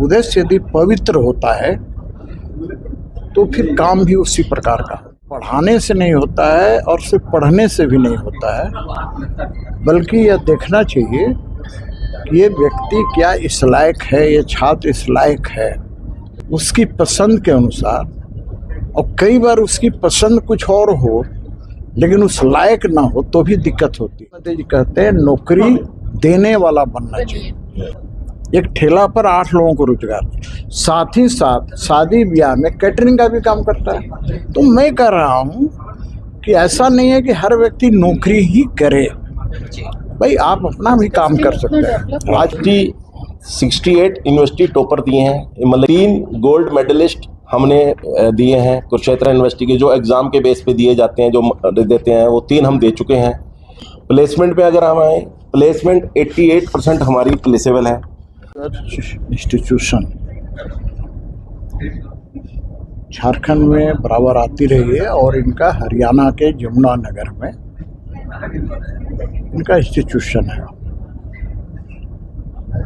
उद्देश्य यदि पवित्र होता है तो फिर काम भी उसी प्रकार का पढ़ाने से नहीं होता है और सिर्फ पढ़ने से भी नहीं होता है, बल्कि यह देखना चाहिए कि ये व्यक्ति क्या इस लायक है, ये छात्र इस लायक है, उसकी पसंद के अनुसार। और कई बार उसकी पसंद कुछ और हो लेकिन उस लायक ना हो तो भी दिक्कत होती है। जी कहते हैं नौकरी देने वाला बनना चाहिए। एक ठेला पर 8 लोगों को रोजगार, साथ ही साथ शादी ब्याह में कैटरिंग का भी काम करता है। तो मैं कह रहा हूँ कि ऐसा नहीं है कि हर व्यक्ति नौकरी ही करे, भाई आप अपना भी काम कर सकते हैं। आज की 68 यूनिवर्सिटी टॉपर दिए हैं, मतलब 3 गोल्ड मेडलिस्ट हमने दिए हैं कुरुक्षेत्र यूनिवर्सिटी के, जो एग्ज़ाम के बेस पे दिए जाते हैं, जो देते हैं वो 3 हम दे चुके हैं। प्लेसमेंट पे अगर हम आए, प्लेसमेंट 88% हमारी प्लेसेबल है। इंस्टीट्यूशन झारखंड में बराबर आती रही है और इनका हरियाणा के यमुनानगर में इनका इंस्टीट्यूशन है।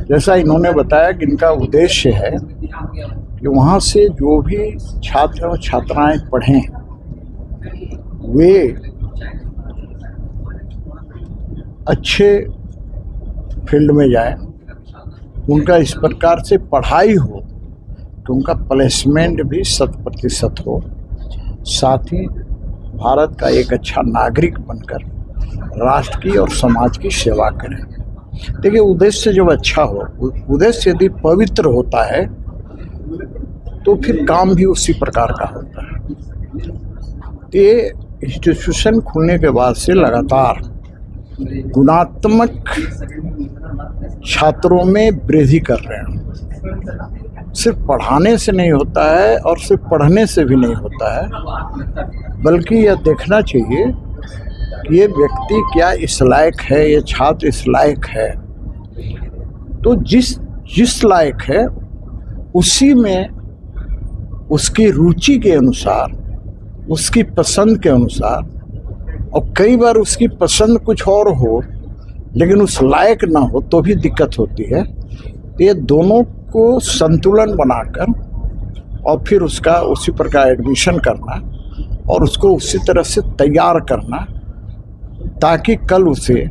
जैसा इन्होंने बताया कि इनका उद्देश्य है कि वहाँ से जो भी छात्र और छात्राएं पढ़ें वे अच्छे फील्ड में जाएं, उनका इस प्रकार से पढ़ाई हो कि उनका प्लेसमेंट भी 100% हो, साथ ही भारत का एक अच्छा नागरिक बनकर राष्ट्र की और समाज की सेवा करें। देखिए उद्देश्य जब अच्छा हो, उद्देश्य यदि पवित्र होता है तो फिर काम भी उसी प्रकार का होता है। ये इंस्टीट्यूशन खुलने के बाद से लगातार गुणात्मक छात्रों में वृद्धि कर रहे हैं। सिर्फ पढ़ाने से नहीं होता है और सिर्फ पढ़ने से भी नहीं होता है, बल्कि यह देखना चाहिए कि ये व्यक्ति क्या इस लायक है, ये छात्र इस लायक है। तो जिस लायक है उसी में उसकी रुचि के अनुसार, उसकी पसंद के अनुसार, और कई बार उसकी पसंद कुछ और हो लेकिन उस लायक ना हो तो भी दिक्कत होती है। तो ये दोनों को संतुलन बनाकर और फिर उसका उसी प्रकार एडमिशन करना और उसको उसी तरह से तैयार करना ताकि कल उसे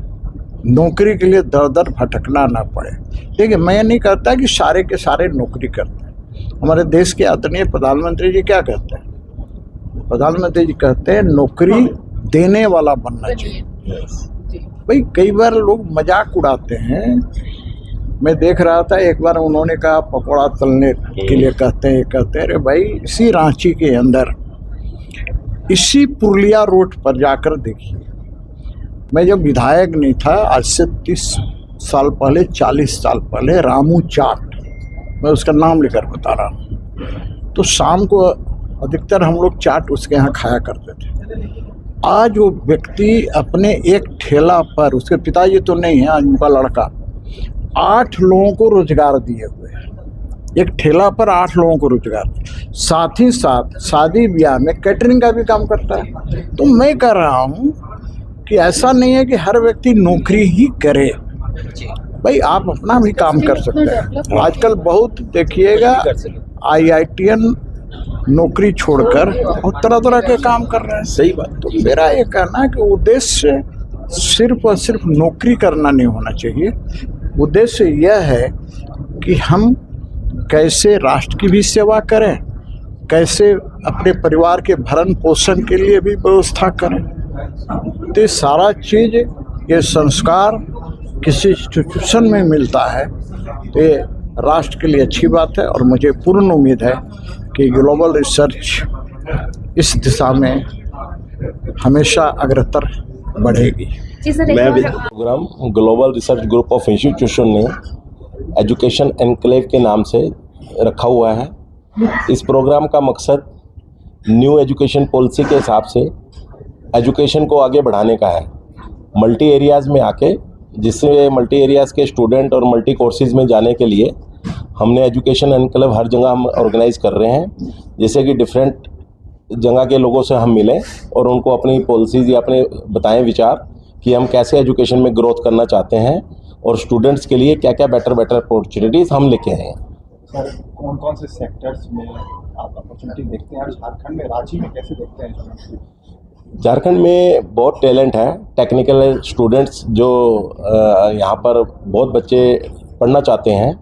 नौकरी के लिए दर दर भटकना ना पड़े। देखिए मैं नहीं कहता कि सारे के सारे नौकरी करते हैं। हमारे देश के आदरणीय प्रधानमंत्री जी क्या कहते हैं? प्रधानमंत्री जी कहते हैं नौकरी देने वाला बनना चाहिए। भाई कई बार लोग मजाक उड़ाते हैं। मैं देख रहा था एक बार उन्होंने कहा पकौड़ा तलने के लिए कहते हैं अरे भाई इसी रांची के अंदर इसी पुरुलिया रोड पर जाकर देखिए। मैं जब विधायक नहीं था, आज से 30 साल पहले 40 साल पहले रामू चाट, मैं उसका नाम लेकर बता रहा हूँ, तो शाम को अधिकतर हम लोग चाट उसके यहाँ खाया करते थे। आज वो व्यक्ति अपने एक ठेला पर, उसके पिताजी तो नहीं है, आज उनका लड़का 8 लोगों को रोजगार दिए हुए हैं। एक ठेला पर 8 लोगों को रोजगार, साथ ही साथ शादी ब्याह में कैटरिंग का भी काम करता है। तो मैं कह रहा हूँ कि ऐसा नहीं है कि हर व्यक्ति नौकरी ही करे, भाई आप अपना भी काम कर सकते हैं। आजकल बहुत देखिएगा IITian नौकरी छोड़कर और तरह तरह के काम कर रहे हैं। सही बात। तो मेरा ये कहना है कि उद्देश्य सिर्फ और सिर्फ नौकरी करना नहीं होना चाहिए। उद्देश्य यह है कि हम कैसे राष्ट्र की भी सेवा करें, कैसे अपने परिवार के भरण पोषण के लिए भी व्यवस्था करें। तो ये सारा चीज़, ये संस्कार किसी इंस्टीट्यूशन में मिलता है तो ये राष्ट्र के लिए अच्छी बात है। और मुझे पूर्ण उम्मीद है कि ग्लोबल रिसर्च इस दिशा में हमेशा अग्रतर बढ़ेगी। मैं भी program global research group of institution ने एजुकेशन एनक्लेव के नाम से रखा हुआ है। इस प्रोग्राम का मकसद न्यू एजुकेशन पॉलिसी के हिसाब से एजुकेशन को आगे बढ़ाने का है। मल्टी एरियाज़ में आके, जिससे मल्टी एरियाज़ के स्टूडेंट और मल्टी कोर्सेज में जाने के लिए हमने एजुकेशन एनक्लेव हर जगह हम ऑर्गेनाइज कर रहे हैं। जैसे कि डिफरेंट जगह के लोगों से हम मिलें और उनको अपनी पॉलिसीज़ या अपने बताएं विचार कि हम कैसे एजुकेशन में ग्रोथ करना चाहते हैं और स्टूडेंट्स के लिए क्या क्या बेटर अपॉर्चुनिटीज़ हम लेके आए हैं। सर कौन कौन से सेक्टर्स में आप अपॉर्चुनिटी देखते हैं और झारखंड में, रांची में कैसे देखते हैं? झारखंड में बहुत टैलेंट है, टेक्निकल स्टूडेंट्स जो यहाँ पर बहुत बच्चे पढ़ना चाहते हैं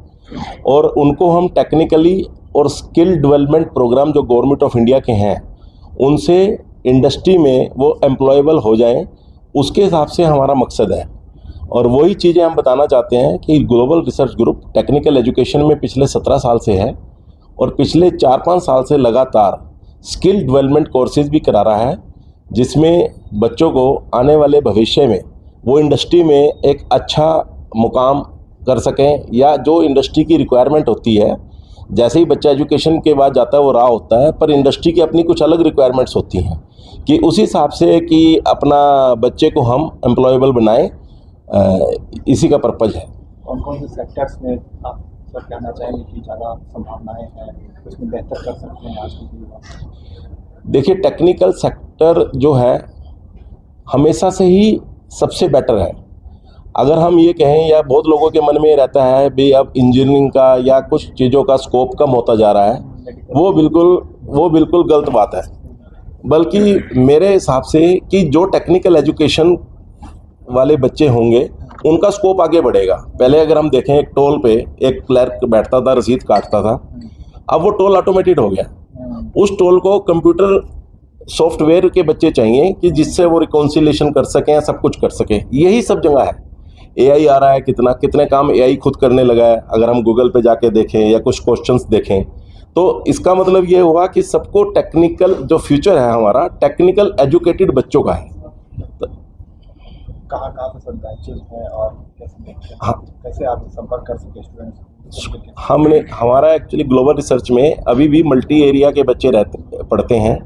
और उनको हम टेक्निकली और स्किल डेवलपमेंट प्रोग्राम जो गवर्नमेंट ऑफ इंडिया के हैं उनसे इंडस्ट्री में वो एम्प्लॉयबल हो जाएं, उसके हिसाब से हमारा मकसद है। और वही चीज़ें हम बताना चाहते हैं कि global research group technical education में पिछले 17 साल से है और पिछले 4-5 साल से लगातार स्किल डेवलपमेंट कोर्सेज भी करा रहा है, जिसमें बच्चों को आने वाले भविष्य में वो इंडस्ट्री में एक अच्छा मुकाम कर सकें, या जो इंडस्ट्री की रिक्वायरमेंट होती है। जैसे ही बच्चा एजुकेशन के बाद जाता है वो राह होता है, पर इंडस्ट्री की अपनी कुछ अलग रिक्वायरमेंट्स होती हैं कि उस हिसाब से कि अपना बच्चे को हम एम्प्लॉयबल बनाएं, इसी का पर्पज़ है। कौन कौन से सेक्टर्स में आप सर कहना चाहेंगे कि ज़्यादा संभावनाएं हैं, उसमें बेहतर कर सकते हैं आज के युवा? देखिए, टेक्निकल सेक्टर जो है हमेशा से ही सबसे बेटर है। अगर हम ये कहें, या बहुत लोगों के मन में रहता है भी अब इंजीनियरिंग का या कुछ चीज़ों का स्कोप कम होता जा रहा है, वो बिल्कुल गलत बात है। बल्कि मेरे हिसाब से कि जो टेक्निकल एजुकेशन वाले बच्चे होंगे उनका स्कोप आगे बढ़ेगा। पहले अगर हम देखें, एक टोल पे एक क्लर्क बैठता था, रसीद काटता था, अब वो टोल ऑटोमेटेड हो गया। उस टोल को कंप्यूटर सॉफ्टवेयर के बच्चे चाहिए कि जिससे वो रिकॉन्सिलेशन कर सकें, सब कुछ कर सकें। यही सब जगह है। एआई आ रहा है, कितने काम एआई खुद करने लगा है। अगर हम गूगल पे जाके देखें या कुछ क्वेश्चंस देखें, तो इसका मतलब ये हुआ कि सबको टेक्निकल, जो फ्यूचर है हमारा, टेक्निकल एजुकेटेड बच्चों का है। कहाँ पे सब बैचेज हैं और कैसे देखते हैं? हाँ, कैसे आप संपर्क कर सकते स्टूडेंट्स? हमारा एक्चुअली ग्लोबल रिसर्च में अभी भी मल्टी एरिया के बच्चे पढ़ते हैं।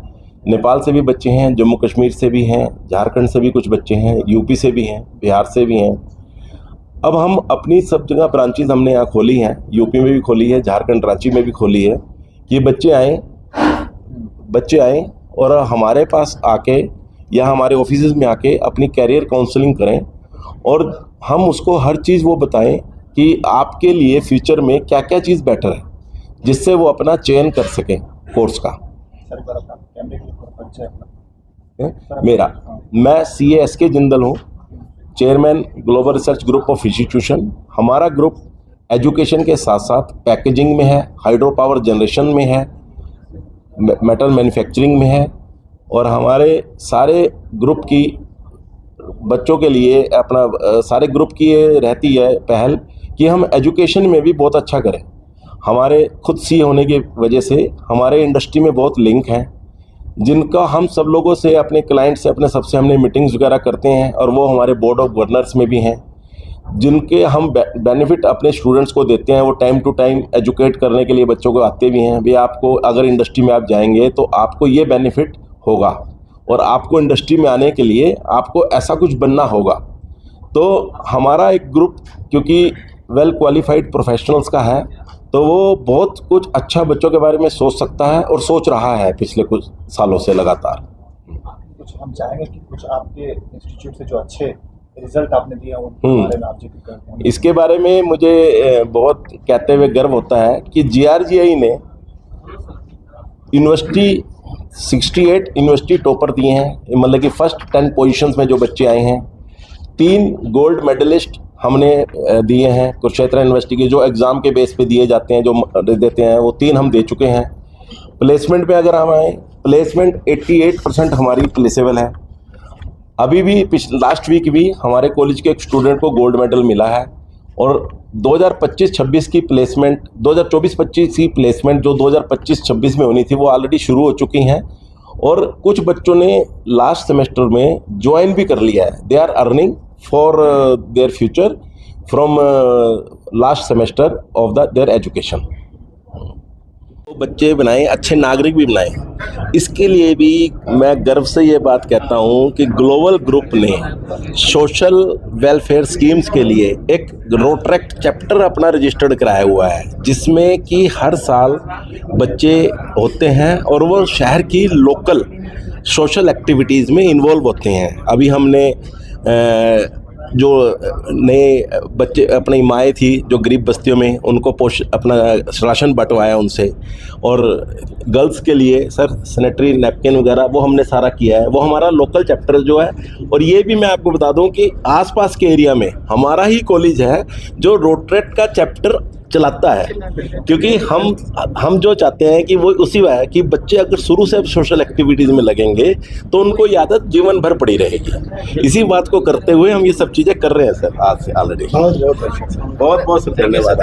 नेपाल से भी बच्चे हैं, जम्मू कश्मीर से भी हैं, झारखंड से भी कुछ बच्चे हैं, यूपी से भी हैं, बिहार से भी हैं। अब हम अपनी सब जगह ब्रांचेज हमने यहाँ खोली हैं, यूपी में भी खोली है, झारखंड रांची में भी खोली है, कि बच्चे आएँ और हमारे पास आके या हमारे ऑफिस में आके अपनी कैरियर काउंसलिंग करें और हम उसको हर चीज़ वो बताएं कि आपके लिए फ्यूचर में क्या क्या चीज़ बेटर है, जिससे वो अपना चयन कर सकें कोर्स का। मैं CASK जिंदल हूँ, chairman global research group of institution. हमारा ग्रुप एजुकेशन के साथ साथ पैकेजिंग में है, हाइड्रो पावर जनरेशन में है, मेटल मैन्युफैक्चरिंग में है, और हमारे सारे ग्रुप की बच्चों के लिए सारे ग्रुप की ये रहती है पहल कि हम एजुकेशन में भी बहुत अच्छा करें। हमारे खुद सी होने की वजह से हमारे इंडस्ट्री में बहुत लिंक हैं, जिनका हम सब लोगों से, अपने क्लाइंट से, अपने सबसे हमने मीटिंग्स वगैरह करते हैं, और वो हमारे बोर्ड ऑफ गवर्नर्स में भी हैं, जिनके हम बेनिफिट अपने स्टूडेंट्स को देते हैं। वो टाइम टू टाइम एजुकेट करने के लिए बच्चों को आते भी हैं, भी आपको अगर इंडस्ट्री में आप जाएंगे तो आपको ये बेनिफिट होगा, और आपको इंडस्ट्री में आने के लिए आपको ऐसा कुछ बनना होगा। तो हमारा एक ग्रुप क्योंकि वेल क्वालिफाइड प्रोफेशनल्स का है, तो वो बहुत कुछ अच्छा बच्चों के बारे में सोच सकता है और सोच रहा है पिछले कुछ सालों से लगातार। कुछ हम चाहेंगे कि कुछ आपके इंस्टीट्यूट से जो अच्छे रिजल्ट आपने दिए हैं उनके बारे में आप जिक्र करते हैं। इसके बारे में मुझे बहुत कहते हुए गर्व होता है कि GRGI ने यूनिवर्सिटी 68 यूनिवर्सिटी टॉपर दिए हैं, मतलब कि फर्स्ट 10 पोजीशंस में जो बच्चे आए हैं। 3 गोल्ड मेडलिस्ट हमने दिए हैं कुरुक्षेत्र यूनिवर्सिटी के, जो एग्ज़ाम के बेस पे दिए जाते हैं, जो देते हैं, वो 3 हम दे चुके हैं। प्लेसमेंट पे अगर हम आए, प्लेसमेंट 88% हमारी प्लेसेबल है। अभी भी लास्ट वीक भी हमारे कॉलेज के एक स्टूडेंट को गोल्ड मेडल मिला है, और 2025-26 की प्लेसमेंट, 2024-25 की प्लेसमेंट जो 2025-26 में होनी थी वो ऑलरेडी शुरू हो चुकी हैं, और कुछ बच्चों ने लास्ट सेमेस्टर में ज्वाइन भी कर लिया है। They are earning for their future from last semester of their education. तो बच्चे बनाएं, अच्छे नागरिक भी बनाएं। इसके लिए भी मैं गर्व से ये बात कहता हूँ कि ग्लोबल ग्रुप ने सोशल वेलफेयर स्कीम्स के लिए एक रोट्रैक्ट चैप्टर अपना रजिस्टर्ड कराया हुआ है, जिसमें कि हर साल बच्चे होते हैं और वो शहर की लोकल सोशल एक्टिविटीज़ में इन्वॉल्व होते हैं। अभी हमने जो नए बच्चे अपनी माएँ थी जो गरीब बस्तियों में, उनको अपना राशन बंटवाया उनसे। और गर्ल्स के लिए सर सैनिटरी नैपकिन वगैरह वो हमने सारा किया है, वो हमारा लोकल चैप्टर जो है। और ये भी मैं आपको बता दूं कि आसपास के एरिया में हमारा ही कॉलेज है जो रोटरेट का चैप्टर चलाता है, क्योंकि हम जो चाहते हैं कि वो उसी है कि बच्चे अगर शुरू से सोशल एक्टिविटीज़ में लगेंगे तो उनको ये आदत जीवन भर पड़ी रहेगी। इसी बात को करते हुए हम ये सब चीज़ें कर रहे हैं सर आज से ऑलरेडी। बहुत बहुत धन्यवाद।